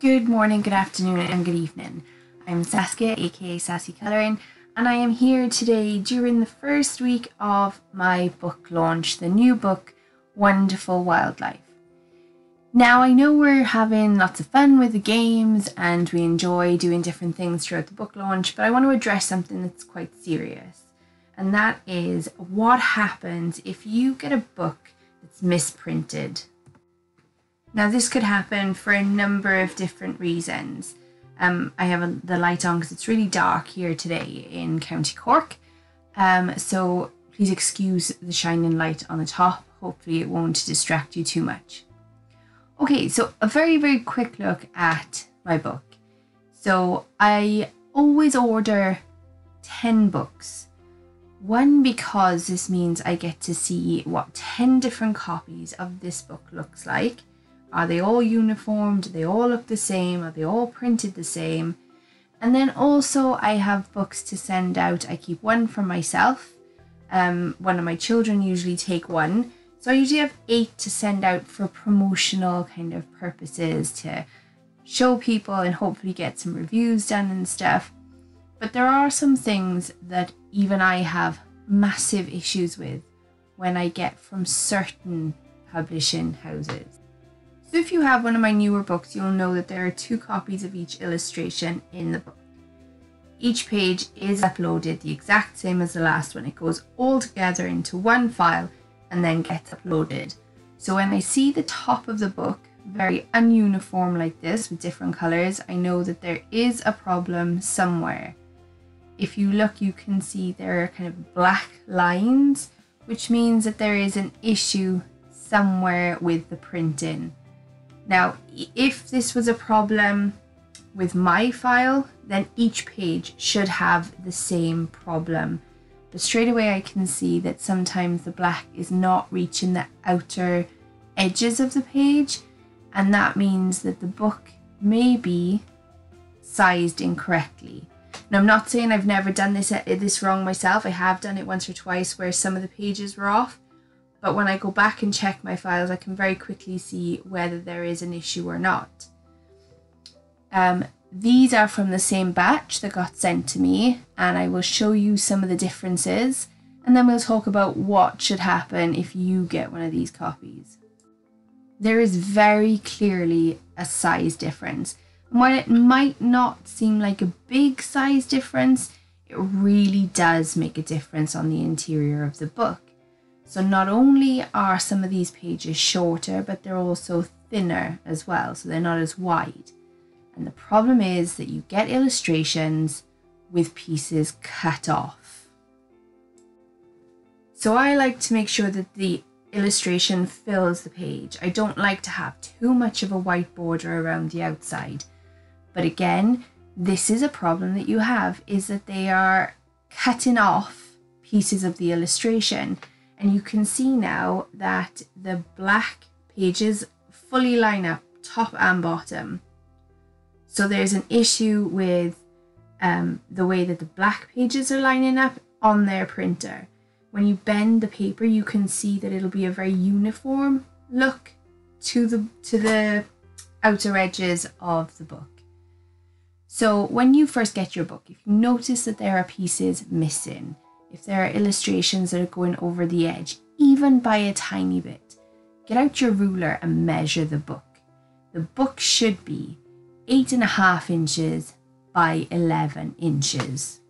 Good morning, good afternoon, and good evening. I'm Saskia, aka Sassy Colouring, and I am here today during the first week of my book launch, the new book, Wonderful Wildlife. Now, I know we're having lots of fun with the games and we enjoy doing different things throughout the book launch, but I want to address something that's quite serious, and that is what happens if you get a book that's misprinted. Now, this could happen for a number of different reasons. I have the light on because it's really dark here today in County Cork. So please excuse the shining light on the top. Hopefully it won't distract you too much. Okay, so a very, very quick look at my book. So I always order 10 books. One, because this means I get to see what 10 different copies of this book looks like. Are they all uniform? Do they all look the same? Are they all printed the same? And then also I have books to send out. I keep one for myself. One of my children usually take one. So I usually have 8 to send out for promotional kind of purposes to show people and hopefully get some reviews done and stuff. But there are some things that even I have massive issues with when I get from certain publishing houses. So if you have one of my newer books, you'll know that there are 2 copies of each illustration in the book. Each page is uploaded the exact same as the last one. It goes all together into one file and then gets uploaded. So when I see the top of the book very ununiform like this with different colours, I know that there is a problem somewhere. If you look, you can see there are kind of black lines, which means that there is an issue somewhere with the printing. Now, if this was a problem with my file, then each page should have the same problem. But straight away I can see that sometimes the black is not reaching the outer edges of the page, and that means that the book may be sized incorrectly. Now, I'm not saying I've never done this wrong myself. I have done it once or twice where some of the pages were off. But when I go back and check my files, I can very quickly see whether there is an issue or not. These are from the same batch that got sent to me, and I will show you some of the differences, and then we'll talk about what should happen if you get one of these copies. There is very clearly a size difference. And while it might not seem like a big size difference, it really does make a difference on the interior of the book. So not only are some of these pages shorter, but they're also thinner as well, so they're not as wide. And the problem is that you get illustrations with pieces cut off. So I like to make sure that the illustration fills the page. I don't like to have too much of a white border around the outside. But again, this is a problem that you have, is that they are cutting off pieces of the illustration. And you can see now that the black pages fully line up top and bottom. So there's an issue with the way that the black pages are lining up on their printer. When you bend the paper, you can see that it'll be a very uniform look to the outer edges of the book. So when you first get your book, if you notice that there are pieces missing, if there are illustrations that are going over the edge, even by a tiny bit, get out your ruler and measure the book. The book should be 8.5 inches by 11 inches.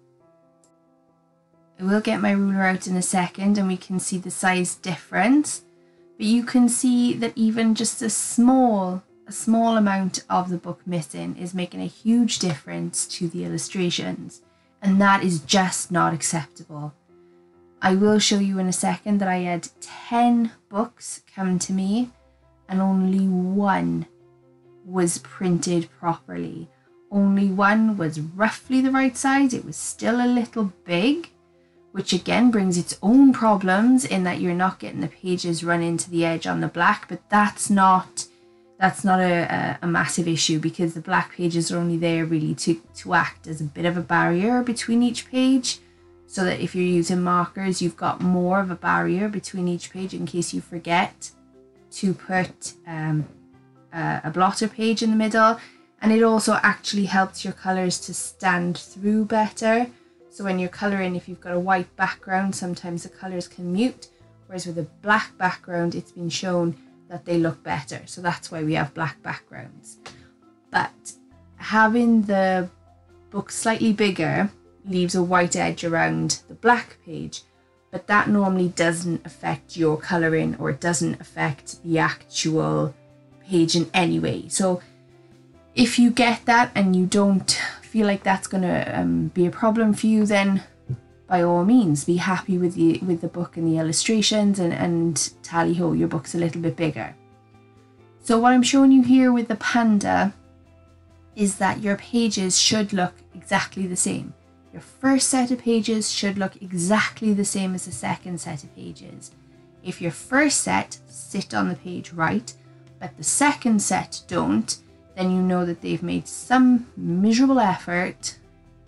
I will get my ruler out in a second and we can see the size difference, but you can see that even just a small amount of the book missing is making a huge difference to the illustrations. And that is just not acceptable. I will show you in a second that I had 10 books come to me and only one was printed properly. Only one was roughly the right size. It was still a little big, which again brings its own problems in that you're not getting the pages run into the edge on the black, but that's not a massive issue because the black pages are only there really to act as a bit of a barrier between each page, so that if you're using markers, you've got more of a barrier between each page in case you forget to put a blotter page in the middle. And it also actually helps your colours to stand through better. So when you're colouring, if you've got a white background, sometimes the colours can mute, whereas with a black background, it's been shown that they look better. So that's why we have black backgrounds. But having the book slightly bigger leaves a white edge around the black page, but that normally doesn't affect your colouring, or it doesn't affect the actual page in any way. So if you get that and you don't feel like that's going to be a problem for you, then by all means be happy with the book and the illustrations, and tally ho, your book's a little bit bigger. So what I'm showing you here with the panda is that your pages should look exactly the same. Your first set of pages should look exactly the same as the second set of pages. If your first set sit on the page right, but the second set don't, then you know that they've made some miserable effort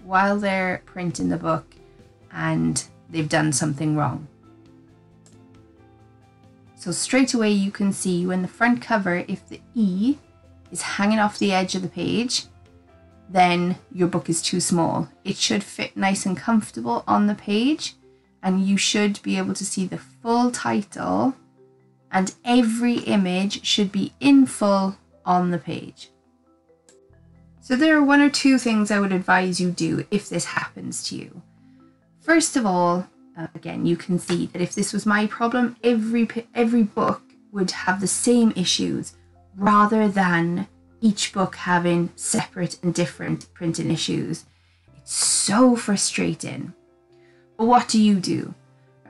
while they're printing the book and they've done something wrong. So straight away you can see when the front cover, if the E is hanging off the edge of the page, then your book is too small. It should fit nice and comfortable on the page, and you should be able to see the full title, and every image should be in full on the page. So there are one or two things I would advise you do if this happens to you. First of all, again, you can see that if this was my problem, every book would have the same issues rather than each book having separate and different printing issues. It's so frustrating. But what do?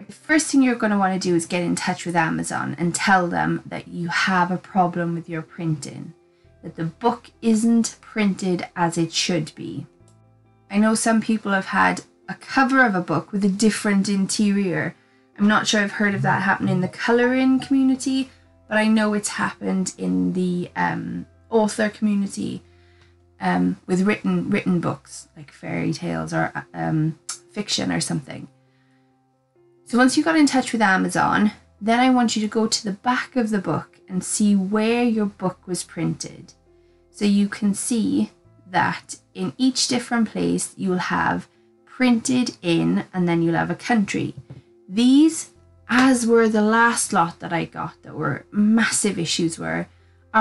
The first thing you're going to want to do is get in touch with Amazon and tell them that you have a problem with your printing, that the book isn't printed as it should be. I know some people have had a cover of a book with a different interior. I'm not sure I've heard of that happening in the colouring community, but I know it's happened in the author community with written books like fairy tales or fiction or something. So once you got in touch with Amazon, then I want you to go to the back of the book and see where your book was printed. So you can see that in each different place you'll have printed in, and then you'll have a country. These, as were the last lot that I got that were massive issues are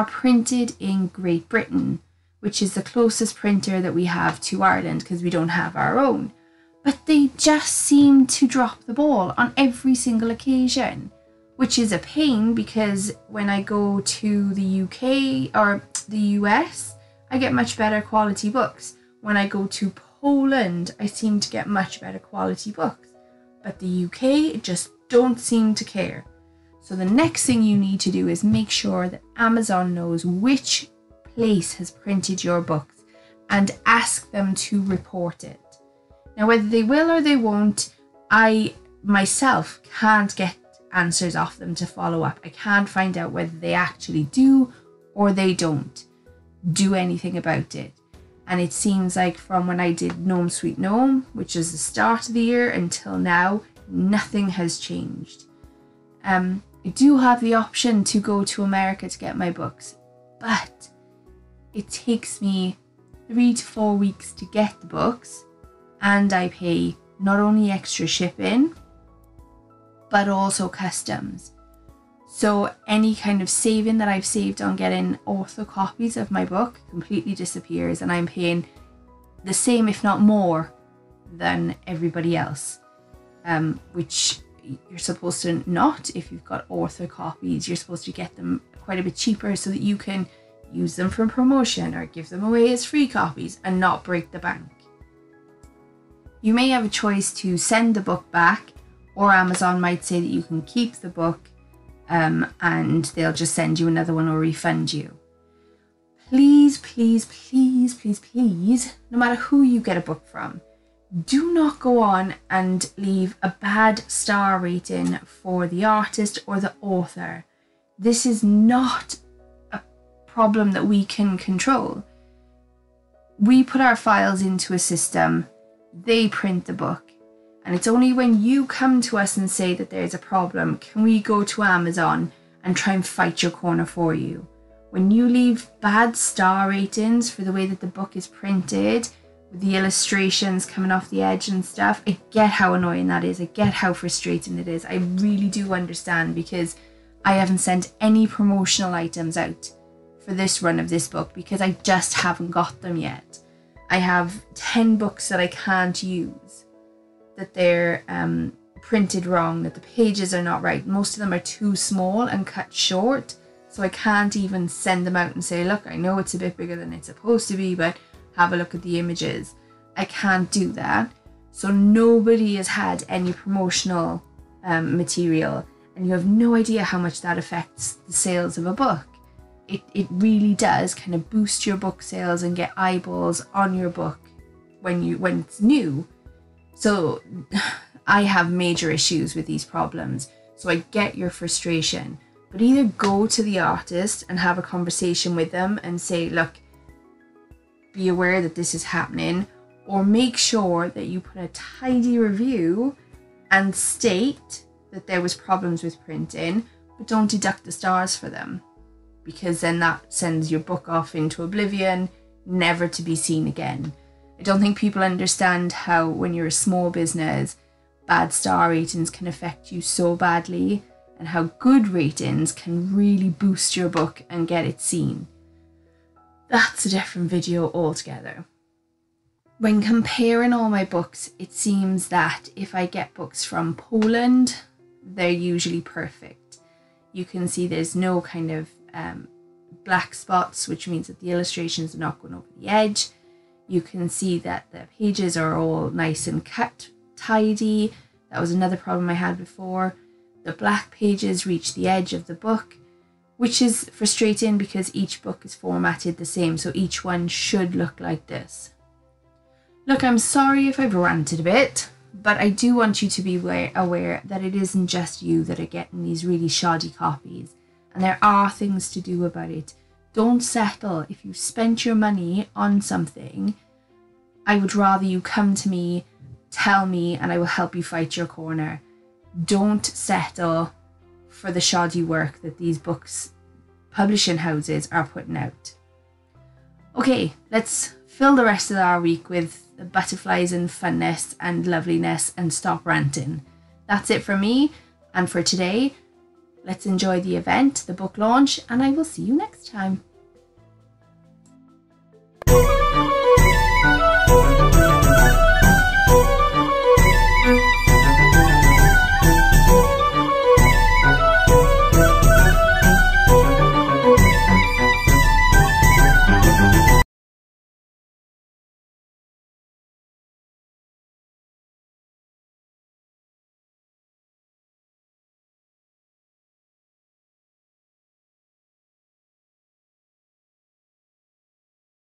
printed in Great Britain, which is the closest printer that we have to Ireland because we don't have our own. But they just seem to drop the ball on every single occasion, which is a pain because when I go to the UK or the US, I get much better quality books. When I go to Poland, I seem to get much better quality books. But the UK just don't seem to care. So the next thing you need to do is make sure that Amazon knows which place has printed your books and ask them to report it. Now, whether they will or they won't, I myself can't get answers off them to follow up. I can't find out whether they actually do or they don't do anything about it. And it seems like from when I did Gnome Sweet Gnome, which is the start of the year, until now, nothing has changed. I do have the option to go to America to get my books, but it takes me 3 to 4 weeks to get the books, and I pay not only extra shipping, but also customs. So any kind of saving that I've saved on getting author copies of my book completely disappears, and I'm paying the same, if not more, than everybody else, which you're supposed to not. If you've got author copies, you're supposed to get them quite a bit cheaper so that you can use them for promotion or give them away as free copies and not break the bank. You may have a choice to send the book back, or Amazon might say that you can keep the book and they'll just send you another one or refund you. Please, please, please, please, please, no matter who you get a book from, do not go on and leave a bad star rating for the artist or the author. This is not a problem that we can control. We put our files into a system, they print the book. And it's only when you come to us and say that there's a problem, can we go to Amazon and try and fight your corner for you. When you leave bad star ratings for the way that the book is printed, with the illustrations coming off the edge and stuff, I get how annoying that is. I get how frustrating it is. I really do understand, because I haven't sent any promotional items out for this run of this book because I just haven't got them yet. I have 10 books that I can't use, that they're printed wrong, that the pages are not right. Most of them are too small and cut short, so I can't even send them out and say, look, I know it's a bit bigger than it's supposed to be, but have a look at the images. I can't do that. So nobody has had any promotional material, and you have no idea how much that affects the sales of a book. It really does kind of boost your book sales and get eyeballs on your book when it's new. So I have major issues with these problems. So I get your frustration, but either go to the artist and have a conversation with them and say, look, be aware that this is happening, or make sure that you put a tidy review and state that there was problems with printing, but don't deduct the stars for them, because then that sends your book off into oblivion, never to be seen again. I don't think people understand how, when you're a small business, bad star ratings can affect you so badly, and how good ratings can really boost your book and get it seen. That's a different video altogether. When comparing all my books, it seems that if I get books from Poland, they're usually perfect. You can see there's no kind of black spots, which means that the illustrations are not going over the edge. You can see that the pages are all nice and cut, tidy. That was another problem I had before. The black pages reach the edge of the book, which is frustrating because each book is formatted the same, so each one should look like this. Look, I'm sorry if I've ranted a bit, but I do want you to be aware that it isn't just you that are getting these really shoddy copies, and there are things to do about it. Don't settle. If you've spent your money on something, I would rather you come to me, tell me, and I will help you fight your corner. Don't settle for the shoddy work that these books publishing houses are putting out. Okay, let's fill the rest of our week with butterflies and funness and loveliness and stop ranting. That's it for me and for today. Let's enjoy the event, the book launch, and I will see you next time.